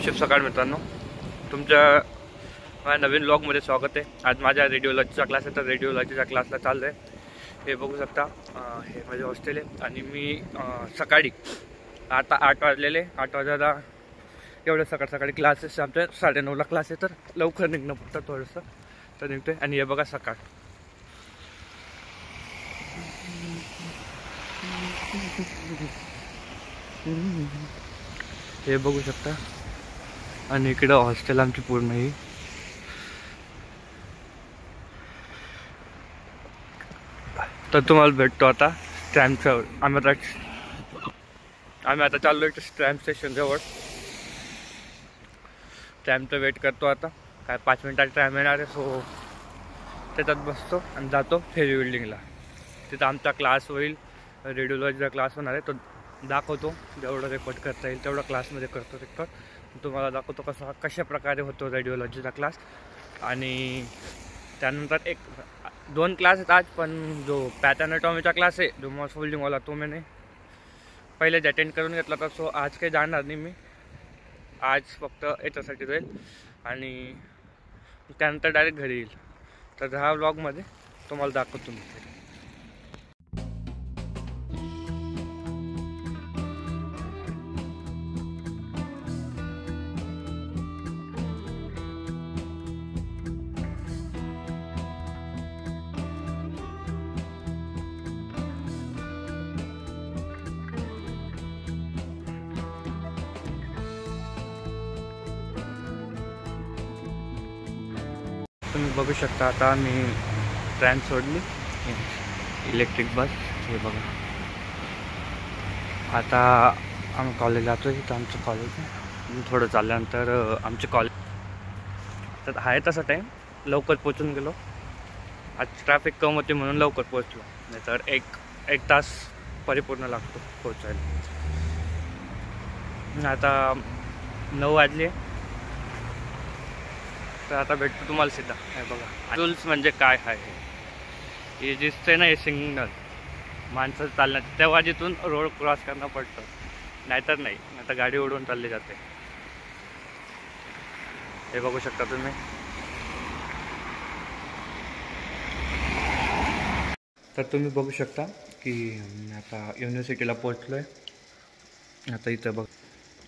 शुभ सकाळ मित्रांनो, तुमच्या माझ्या नवीन ब्लॉगमध्ये स्वागत आहे। आज माझ्या रेडिओलॉजीचा क्लास आहे, तर रेडिओलॉजीच्या क्लासला चाललो आहे। हे बघू शकता, हे माझे हॉस्टेल आहे आणि मी सकाळी आता 8 वाजलेले 8 वाजायला एवढं सकाळी क्लासेस आमच्या 9:30ला क्लास आहे, तर लवकर निघणं पडतं थोडंसं, तर निघतोय। आणि हे बघा सकाळ, हे बघू शकता। आणि इकडं हॉस्टेल आमची पूर्ण ही तर तुम्हाला भेटतो आता स्टॅम्पच्या। आम्ही आता चाललो एक स्टॅम्प स्टेशन जवळ, स्टॅम्पचं वेट करतो आता। काय 5 मिनिटाचा टाईम येणार आहे, सो त्याच्यात बसतो आणि जातो फेरी बिल्डिंगला। तिथं आमचा क्लास होईल, रेडिओलॉजीचा क्लास होणार आहे, तो दाखवतो। जेवढं रेकॉर्ड करता येईल तेवढं क्लासमध्ये करतो रेकॉर्ड, तुम्हाला दाखवतो कशा प्रकारे होतो रेडिओलॉजीचा क्लास। आणि त्यानंतर 1-2 क्लास आहेत आज, पण जो पॅथॅनॉटॉमीचा क्लास आहे जो मॉस फोल्डिंगवाला, तो मी पहिलेच अटेंड करून घेतला होता। सो आज काही जाणार नाही मी, आज फक्त याच्यासाठी जाईल आणि त्यानंतर डायरेक्ट घरी येईल। तर ह्या व्लॉगमध्ये तुम्हाला दाखवतो मी। तुम्ही बघू शकता, आता मी ट्रेन सोडली, इलेक्ट्रिक बस। हे बघा, आता आम्ही कॉलेज जातो आहे, तर आमचं कॉलेज आहे थोडं चालल्यानंतर आमचे कॉलेज तर आहे तसा टाईम, लवकर पोचून गेलो। आज ट्रॅफिक कम होती म्हणून लवकर पोचलो, नाहीतर एक तास परिपूर्ण लागतो पोचायला। आता 9 वाजले, तर आता भेटतो तुम्हाला सीधा। हे बघा रूल्स म्हणजे काय आहे, हे दिसतंय ना, हे सिग्नल माणसं चालण्यात, तेव्हा जिथून रोड क्रॉस करणं पडतं, नाहीतर नाही, आता गाडी उडवून चालली जाते। हे बघू शकता तुम्ही। तर तुम्ही बघू शकता की आता युनिव्हर्सिटीला पोहोचलो आहे। आता इथं बघ,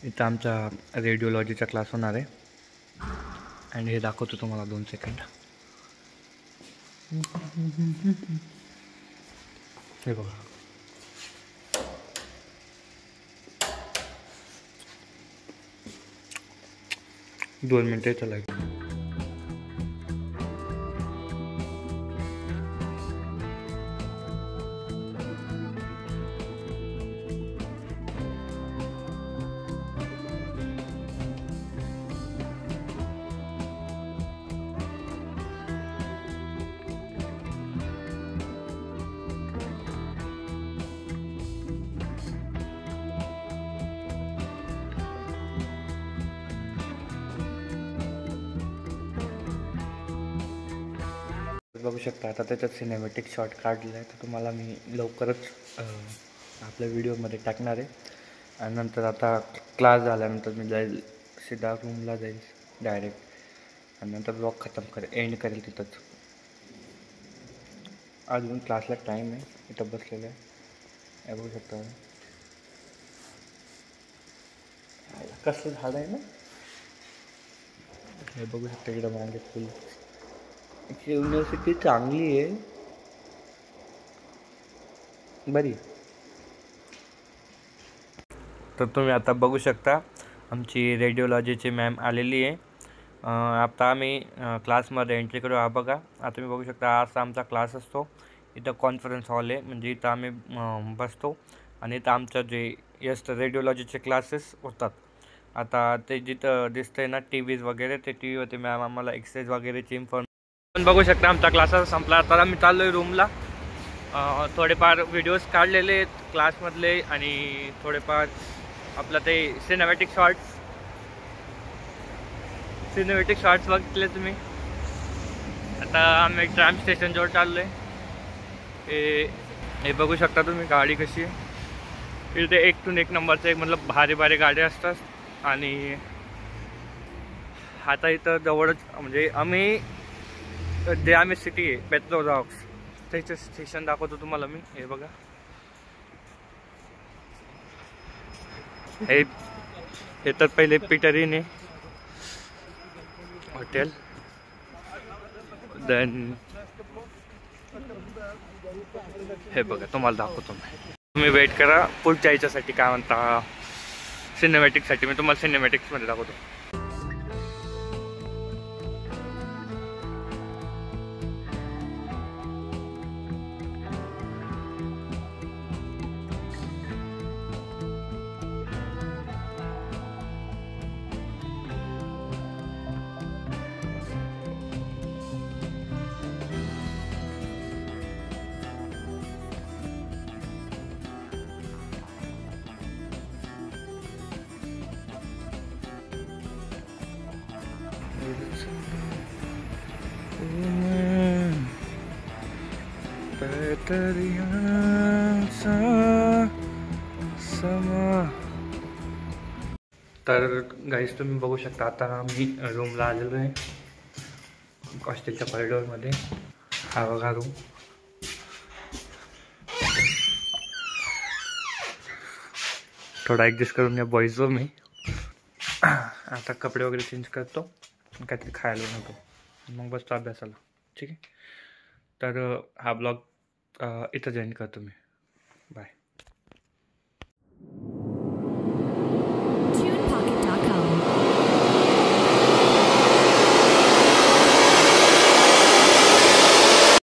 इथं आमचा रेडिओलॉजीचा क्लास होणार आहे आणि हे दाखवतो तुम्हाला 2 सेकंड। हे बघा, दोन मिनटे चला। बघू शकता, आता त्याच्यात सिनेमॅटिक शॉट काढलेला आहे, तर तुम्हाला मी लवकरच आपल्या व्हिडिओमध्ये टाकणार आहे। आणि नंतर आता क्लास झाल्यानंतर मी जाईल सीधा रूमला, जाईल डायरेक्ट, आणि नंतर ब्लॉग खतम एंड करेल तिथंच। अजून क्लासला टाईम आहे, इथं बसलेलं आहे, हे बघू शकता। कसलं झाड आहे ना, हे बघू शकता इकडं मागे फुल। युनिव्हर्सिटी चांगली आहे, बरी। तर तुम्ही आता बघू शकता, आमची रेडिओलॉजीची मॅम आलेली आहे। आता आम्ही क्लासमध्ये एंट्री करू। हा बघा, आता तुम्ही बघू शकता, असा आमचा क्लास असतो। इथं कॉन्फरन्स हॉल आहे, म्हणजे इथं आम्ही बसतो आणि इथं आमचं जे रेडिओलॉजीचे क्लासेस होतात। आता ते जिथं दिसतंय ना TVs वगैरे, ते TVवरती मॅम आम्हाला एक्सरसाइज वगैरेची इन्फॉर्मेशन बघू शकता। आमचा क्लास संपला, आता आम्ही चाललो आहे रूमला। थोडेफार व्हिडिओज काढलेले आहेत क्लासमधले, आणि थोडेफार आपलं ते सिनेमॅटिक शॉट्स बघितले तुम्ही। आता आम्ही ट्रॅम स्टेशन जवळ चाललो आहे। हे बघू शकता तुम्ही गाडी कशी आहे। इथे 1 to 1 नंबरचं, एक मतलब भारी गाड्या असतात। आणि आता इथं जवळच म्हणजे आम्ही सिटी आहे पेट्रोलॉक्स त्याचं स्टेशन दाखवतो तुम्हाला मी. हे बघा, हे तर पहिले पीटर इन आहे हॉटेल. देन हे बघा तुम्हाला दाखवतो मी. तुम्ही वेट करा पुढच्या याच्यासाठी काय म्हणता सिनेमॅटिकसाठी. मी तुम्हाला सिनेमॅटिक्समध्ये दाखवतो. तर गाईस तुम्ही बघू शकता आता मी रूमला आलेलो आहे हॉस्टेलच्या कॉरिडॉरमध्ये. हा बघा रूम. थोडा ॲडजस्ट करून या बॉईजवर मी आता कपडे वगैरे चेंज करतो, काहीतरी खायला नको, मग बसतो अभ्यासाला. ठीक आहे, तर हा ब्लॉग इथं जॉईन करतो मी. बाय.